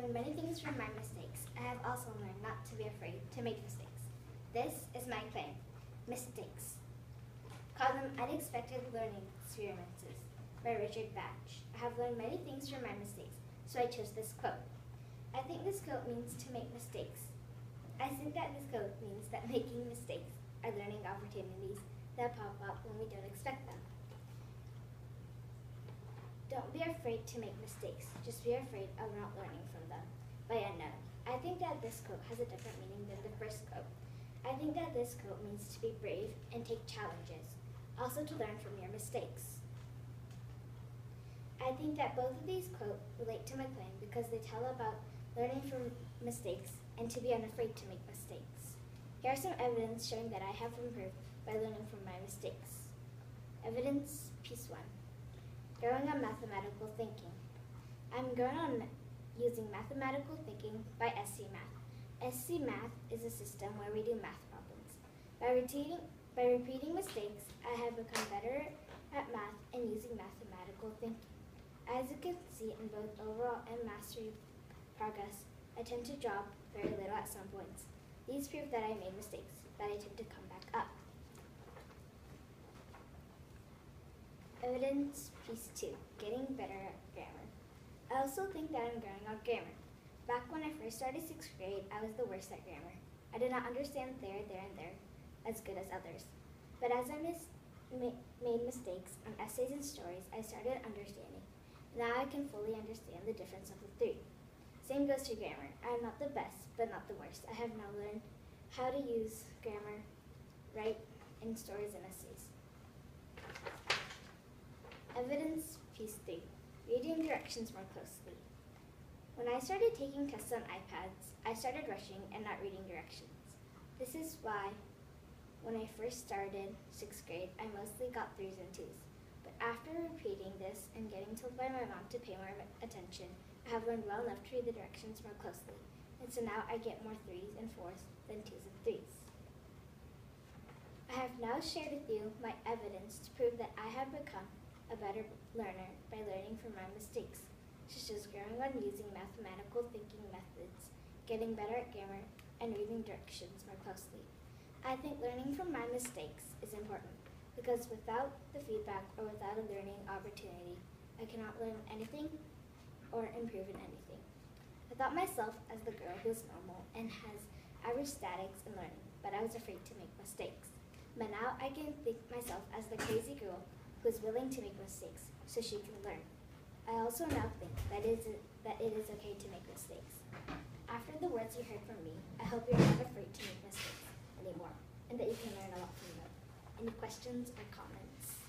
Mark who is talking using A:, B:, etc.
A: learned many things from my mistakes. I have also learned not to be afraid to make mistakes. This is my claim. Mistakes. Call them unexpected learning experiences by Richard Bach. I have learned many things from my mistakes, so I chose this quote. I think this quote means to make mistakes. I think that this quote means that making mistakes are learning opportunities that pop up when we don't expect them. Don't be afraid to make mistakes, just be afraid of not learning from them. By unknown. I think that this quote has a different meaning than the first quote. I think that this quote means to be brave and take challenges, also to learn from your mistakes. I think that both of these quotes relate to my claim because they tell about learning from mistakes and to be unafraid to make mistakes. Here are some evidence showing that I have improved by learning from my mistakes. Evidence, piece 1. Growing on mathematical thinking. I'm growing on using mathematical thinking by SC Math. SC Math is a system where we do math problems. By repeating mistakes, I have become better at math and using mathematical thinking. As you can see in both overall and mastery progress, I tend to drop very little at some points. These prove that I made mistakes, but I tend to come back up. Evidence, piece 2, getting better at grammar. I also think that I'm growing on grammar. Back when I first started 6th grade, I was the worst at grammar. I did not understand there, and there as good as others. But as I made mistakes on essays and stories, I started understanding. Now I can fully understand the difference of the three. Same goes to grammar. I am not the best, but not the worst. I have now learned how to use grammar right in stories and essays. Evidence, piece 3, reading directions more closely. When I started taking tests on iPads, I started rushing and not reading directions. This is why, when I first started 6th grade, I mostly got 3s and 2s. But after repeating this and getting told by my mom to pay more attention, I have learned well enough to read the directions more closely. And so now I get more 3s and 4s than 2s and 3s. I have now shared with you my evidence to prove that I have become a better learner by learning from my mistakes, such as growing on using mathematical thinking methods, getting better at grammar, and reading directions more closely. I think learning from my mistakes is important because without the feedback or without a learning opportunity, I cannot learn anything or improve in anything. I thought myself as the girl who's normal and has average statics in learning, but I was afraid to make mistakes. But now I can think myself as the crazy girl who is willing to make mistakes so she can learn. I also now think that it is okay to make mistakes. After the words you heard from me, I hope you're not afraid to make mistakes anymore and that you can learn a lot from them. Any questions or comments?